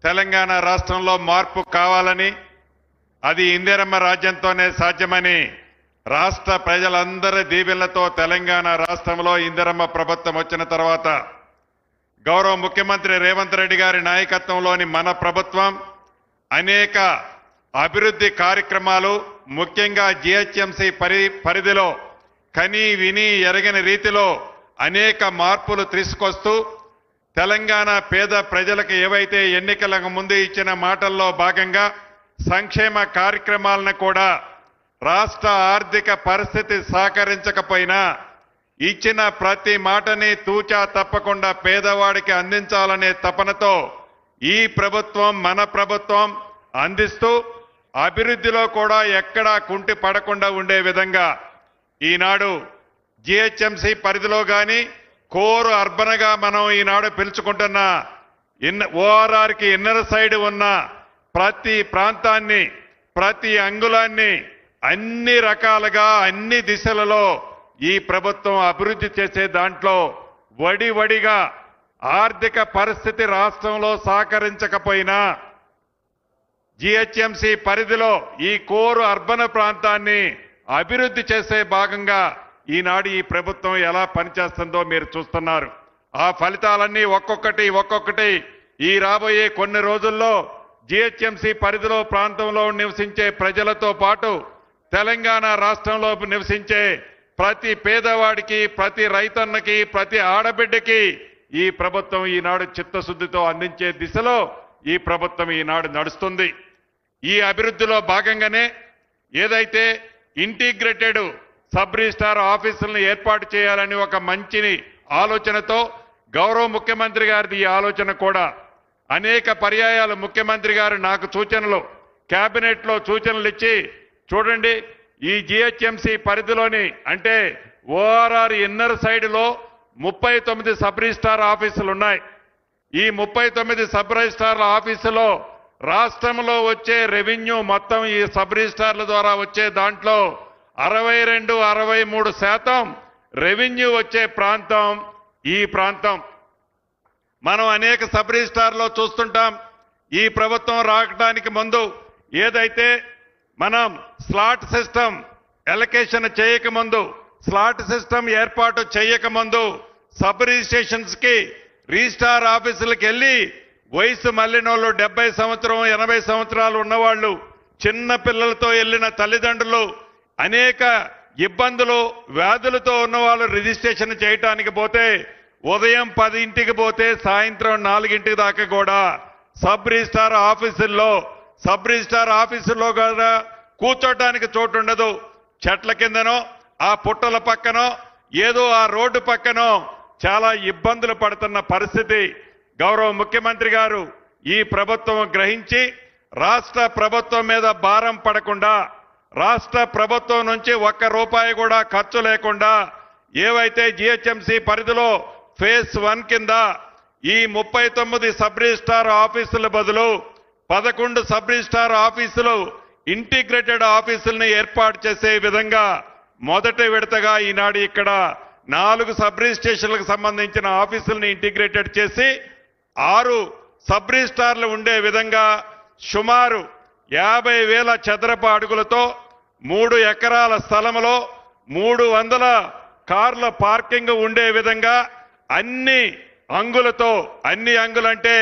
తెలంగాణ రాష్ట్రంలో మార్పు కావాలని, అది ఇందిరమ్మ రాజ్యంతోనే సాధ్యమని రాష్ట్ర ప్రజలందరి దీవెనలతో తెలంగాణ రాష్ట్రంలో ఇందిరమ్మ ప్రభుత్వం వచ్చిన తర్వాత గౌరవ ముఖ్యమంత్రి రేవంత్ రెడ్డి గారి నాయకత్వంలోని మన ప్రభుత్వం అనేక అభివృద్ధి కార్యక్రమాలు, ముఖ్యంగా జీహెచ్ఎంసీ పరిధిలో కని విని ఎరగని రీతిలో అనేక మార్పులు తీసుకొస్తూ తెలంగాణ పేద ప్రజలకు ఏవైతే ఎన్నికలకు ముందు ఇచ్చిన మాటల్లో భాగంగా సంక్షేమ కార్యక్రమాలను కూడా రాష్ట్ర ఆర్థిక పరిస్థితి సహకరించకపోయినా ఇచ్చిన ప్రతి మాటని తూచా తప్పకుండా పేదవాడికి అందించాలనే తపనతో ఈ ప్రభుత్వం మన ప్రభుత్వం అందిస్తూ అభివృద్ధిలో కూడా ఎక్కడా కుంటి పడకుండా ఉండే విధంగా ఈనాడు జీహెచ్ఎంసీ పరిధిలో కానీ కోర్ అర్బన్ గా మనం ఈనాడు పిలుచుకుంటున్న ఓఆర్ఆర్కి ఇన్నర్ సైడ్ ఉన్న ప్రతి ప్రాంతాన్ని, ప్రతి అంగుళాన్ని అన్ని రకాలుగా అన్ని దిశలలో ఈ ప్రభుత్వం అభివృద్ధి చేసే దాంట్లో వడివడిగా ఆర్థిక పరిస్థితి రాష్ట్రంలో సహకరించకపోయినా జీహెచ్ఎంసీ పరిధిలో ఈ కోరు అర్బన్ ప్రాంతాన్ని అభివృద్ధి చేసే భాగంగా ఈనాడు ఈ ప్రభుత్వం ఎలా పనిచేస్తుందో మీరు చూస్తున్నారు. ఆ ఫలితాలన్నీ ఒక్కొక్కటి ఈ రాబోయే కొన్ని రోజుల్లో జీహెచ్ఎంసీ పరిధిలో ప్రాంతంలో నివసించే ప్రజలతో పాటు తెలంగాణ రాష్ట్రంలో నివసించే ప్రతి పేదవాడికి, ప్రతి రైతన్నకి, ప్రతి ఆడబిడ్డకి ఈ ప్రభుత్వం ఈనాడు చిత్తశుద్ధితో అందించే దిశలో ఈ ప్రభుత్వం ఈనాడు నడుస్తుంది. ఈ అభివృద్ధిలో భాగంగానే ఏదైతే ఇంటిగ్రేటెడ్ సబ్ రిజిస్ట్రార్ ఆఫీసులను ఏర్పాటు చేయాలని ఒక మంచి ఆలోచనతో గౌరవ ముఖ్యమంత్రి గారిది ఈ ఆలోచన కూడా అనేక పర్యాయాలు ముఖ్యమంత్రి గారు నాకు సూచనలు, కేబినెట్ లో సూచనలు ఇచ్చి చూడండి, ఈ జీహెచ్ఎంసీ పరిధిలోని అంటే ఓఆర్ఆర్ ఇన్నర్ సైడ్ లో 39 సబ్ రిజిస్ట్రార్ ఆఫీసులు ఉన్నాయి. ఈ 39 సబ్ రిజిస్ట్రార్ల ఆఫీసులో రాష్ట్రంలో వచ్చే రెవెన్యూ మొత్తం ఈ సబ్ రిజిస్ట్రార్ల ద్వారా వచ్చే దాంట్లో 62-63% రెవెన్యూ వచ్చే ప్రాంతం ఈ ప్రాంతం. మనం అనేక సబ్ రిజిస్ట్రార్లో చూస్తుంటాం. ఈ ప్రభుత్వం రావడానికి ముందు ఏదైతే మనం స్లాట్ సిస్టమ్ ఎలకేషన్ చేయకముందు, స్లాట్ సిస్టమ్ ఏర్పాటు చేయకముందు సబ్ రిజిస్ట్రేషన్స్ కి రిజిస్ట్రార్ ఆఫీసులకు వెళ్లి వయసు మళ్ళినోళ్ళు 70 సంవత్సరం 80 సంవత్సరాలు ఉన్నవాళ్ళు, చిన్న పిల్లలతో వెళ్లిన తల్లిదండ్రులు, అనేక ఇబ్బందులు వ్యాధులతో ఉన్నవాళ్ళు రిజిస్ట్రేషన్ చేయడానికి పోతే ఉదయం 10ంటికి పోతే సాయంత్రం 4ంటి దాకా కూడా సబ్ రిజిస్ట్రార్ ఆఫీసుల్లో కూడా కూర్చోటానికి చోటు ఉండదు. చెట్ల కిందనో ఆ పుట్టల పక్కనో ఏదో ఆ రోడ్డు పక్కనో చాలా ఇబ్బందులు పడుతున్న పరిస్థితి గౌరవ ముఖ్యమంత్రి గారు ఈ ప్రభుత్వం గ్రహించి రాష్ట్ర ప్రభుత్వం మీద భారం పడకుండా, రాష్ట్ర ప్రభుత్వం నుంచి ₹1 కూడా ఖర్చు లేకుండా ఏవైతే జీహెచ్ఎంసీ పరిధిలో ఫేజ్ 1 కింద ఈ 39 సబ్ రిజిస్ట్రార్ ఆఫీసుల బదులు 11 సబ్ రిజిస్ట్రార్ ఆఫీసులు ఇంటిగ్రేటెడ్ ఆఫీసులను ఏర్పాటు చేసే విధంగా మొదటి విడతగా ఈనాడు ఇక్కడ 4 సబ్ రిజిస్ట్రేషన్లకు సంబంధించిన ఆఫీసులను ఇంటిగ్రేటెడ్ చేసి 6 సబ్ రిజిస్ట్రార్లు ఉండే విధంగా సుమారు 50,000 చదరపు అడుగులతో 3 ఎకరాల స్థలంలో 300 కార్ల పార్కింగ్ ఉండే విధంగా అన్ని అంగులంటే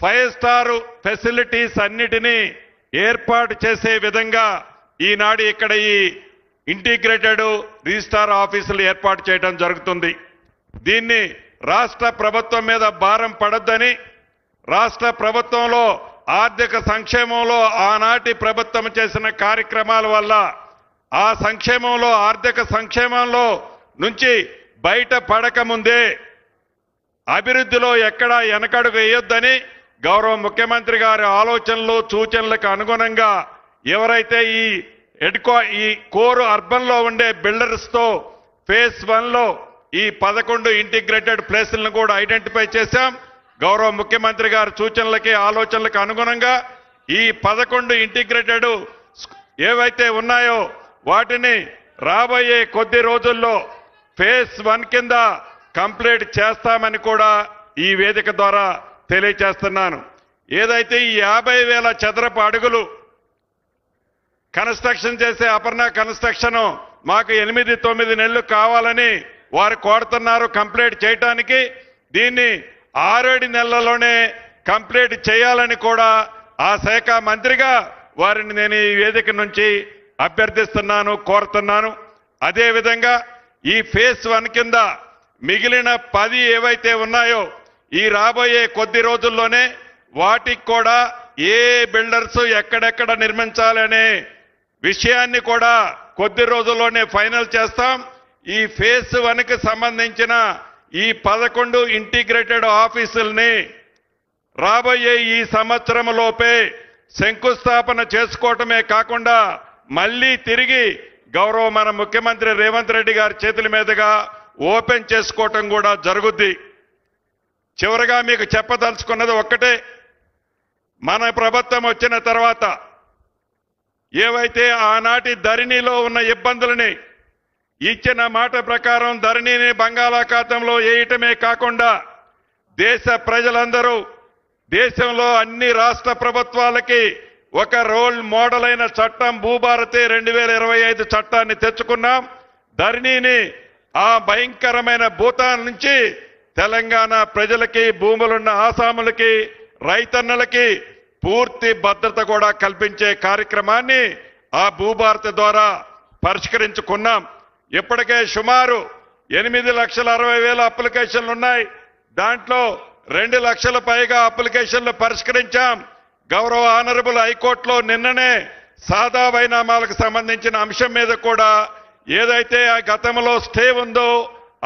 5 స్టార్ ఫెసిలిటీస్ అన్నిటినీ ఏర్పాటు చేసే విధంగా ఈనాడు ఇక్కడ ఈ ఇంటిగ్రేటెడ్ రిజిస్ట్రార్ ఆఫీసులు ఏర్పాటు చేయడం జరుగుతుంది. దీన్ని రాష్ట్ర ప్రభుత్వం మీద భారం పడొద్దని, రాష్ట్ర ప్రభుత్వంలో ఆర్థిక సంక్షేమంలో ఆనాటి ప్రభుత్వం చేసిన కార్యక్రమాల వల్ల ఆ సంక్షేమంలో ఆర్థిక సంక్షేమంలో నుంచి బయట పడకముందే అభివృద్ధిలో ఎక్కడా వెనకడుగు వేయొద్దని గౌరవ ముఖ్యమంత్రి గారి ఆలోచనలు సూచనలకు అనుగుణంగా ఎవరైతే ఈ కోర్ అర్బన్ లో ఉండే బిల్డర్స్ తో ఫేజ్ 1 లో ఈ 11 ఇంటిగ్రేటెడ్ ప్లేసులను కూడా ఐడెంటిఫై చేశాం. గౌరవ ముఖ్యమంత్రి గారి సూచనలకి ఆలోచనలకు అనుగుణంగా ఈ 11 ఇంటిగ్రేటెడ్ ఏవైతే ఉన్నాయో వాటిని రాబోయే కొద్ది రోజుల్లో ఫేజ్ 1 కింద కంప్లీట్ చేస్తామని కూడా ఈ వేదిక ద్వారా తెలియజేస్తున్నాను. ఏదైతే ఈ 50,000 చదరపు అడుగులు కన్స్ట్రక్షన్ చేసే అపర్ణ కన్స్ట్రక్షన్ మాకు 8-9 నెలలు కావాలని వారు కోరుతున్నారు కంప్లీట్ చేయడానికి. దీన్ని 6-7 నెలల్లోనే కంప్లీట్ చేయాలని కూడా ఆ శాఖ మంత్రిగా వారిని నేను ఈ వేదిక నుంచి అభ్యర్థిస్తున్నాను, కోరుతున్నాను. అదేవిధంగా ఈ ఫేజ్ 1 కింద మిగిలిన 10 ఏవైతే ఉన్నాయో ఈ రాబోయే కొద్ది రోజుల్లోనే వాటికి కూడా ఏ బిల్డర్స్ ఎక్కడెక్కడ నిర్మించాలనే విషయాన్ని కూడా కొద్ది రోజుల్లోనే ఫైనల్ చేస్తాం. ఈ ఫేజ్ 1కి సంబంధించిన ఈ 11 ఇంటిగ్రేటెడ్ ఆఫీసుల్ని రాబోయే ఈ సంవత్సరం లోపే శంకుస్థాపన చేసుకోవటమే కాకుండా మళ్ళీ తిరిగి గౌరవ మన ముఖ్యమంత్రి రేవంత్ రెడ్డి గారి చేతుల మీదుగా ఓపెన్ చేసుకోవటం కూడా జరుగుద్ది. చివరగా మీకు చెప్పదలుచుకున్నది ఒక్కటే, మన ప్రభుత్వం వచ్చిన తర్వాత ఏవైతే ఆనాటి ధరణిలో ఉన్న ఇబ్బందులని ఇచ్చిన మాట ప్రకారం ధరణిని బంగాళాఖాతంలో వేయటమే కాకుండా దేశ ప్రజలందరూ దేశంలో అన్ని రాష్ట్ర ప్రభుత్వాలకి ఒక రోల్ మోడల్ అయిన చట్టం భూభారతి 2025 చట్టాన్ని తెచ్చుకున్నాం. ధరణిని ఆ భయంకరమైన భూతాల నుంచి తెలంగాణ ప్రజలకి, భూములున్న ఆసాములకి, రైతన్నలకి పూర్తి భద్రత కూడా కల్పించే కార్యక్రమాన్ని ఆ భూభారతి ద్వారా పరిష్కరించుకున్నాం. ఇప్పటికే సుమారు 8,60,000 అప్లికేషన్లు ఉన్నాయి. దాంట్లో 2 లక్షల పైగా అప్లికేషన్లు పరిష్కరించాం. గౌరవ ఆనరబుల్ హైకోర్టులో నిన్ననే సాదా వైనామాలకు సంబంధించిన అంశం మీద కూడా ఏదైతే ఆ గతంలో స్టే ఉందో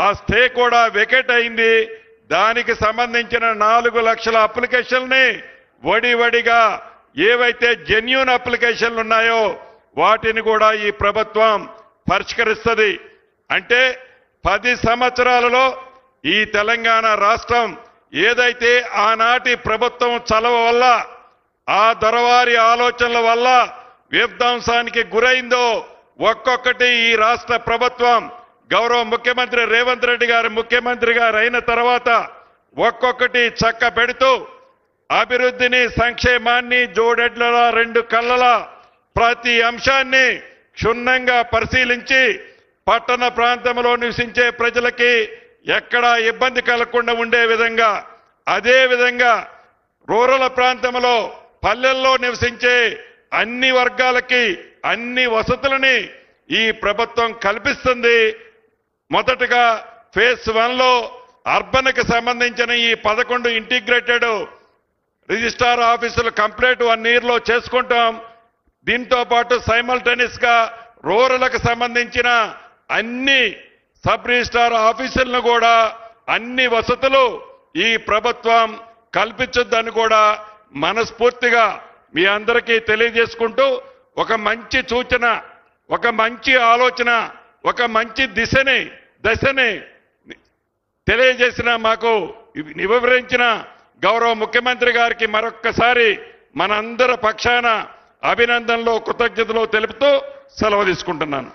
ఆ స్టే కూడా వెకెట్ అయింది. దానికి సంబంధించిన 4 లక్షల అప్లికేషన్ని వడివడిగా ఏవైతే జెన్యూన్ అప్లికేషన్లు ఉన్నాయో వాటిని కూడా ఈ ప్రభుత్వం పరిష్కరిస్తుంది. అంటే 10 సంవత్సరాలలో ఈ తెలంగాణ రాష్ట్రం ఏదైతే ఆనాటి ప్రభుత్వం చలవ వల్ల, ఆ దొరవారి ఆలోచనల వల్ల విధ్వంసానికి గురైందో ఒక్కొక్కటి ఈ రాష్ట్ర ప్రభుత్వం గౌరవ ముఖ్యమంత్రి రేవంత్ రెడ్డి గారు ముఖ్యమంత్రి గారు అయిన తర్వాత ఒక్కొక్కటి చక్క పెడుతూ అభివృద్ధిని, సంక్షేమాన్ని జోడెడ్ల 2 కళ్ళల ప్రతి అంశాన్ని క్షుణ్ణంగా పరిశీలించి పట్టణ ప్రాంతంలో నివసించే ప్రజలకి ఎక్కడా ఇబ్బంది కలగకుండా ఉండే విధంగా, అదే విధంగా రూరల్ ప్రాంతంలో పల్లెల్లో నివసించే అన్ని వర్గాలకి అన్ని వసతులని ఈ ప్రభుత్వం కల్పిస్తుంది. మొదటగా ఫేజ్ 1లో అర్బన్కి సంబంధించిన ఈ 11 ఇంటిగ్రేటెడ్ రిజిస్ట్రార్ ఆఫీసులు కంప్లీట్ 1 ఇయర్లో చేసుకుంటాం. దీంతో పాటు సైమల్టేనియస్ గా రూరల్కి సంబంధించిన అన్ని సబ్ రిజిస్ట్రార్ ఆఫీసులను కూడా అన్ని వసతులు ఈ ప్రభుత్వం కల్పించొద్దని కూడా మనస్ఫూర్తిగా మీ అందరికీ తెలియజేసుకుంటూ ఒక మంచి సూచన, ఒక మంచి ఆలోచన, ఒక మంచి దశని తెలియజేసిన మాకు వివరించిన గౌరవ ముఖ్యమంత్రి గారికి మరొక్కసారి మనందరి పక్షాన అభినందనలు, కృతజ్ఞతలు తెలుపుతూ సెలవు తీసుకుంటున్నాను.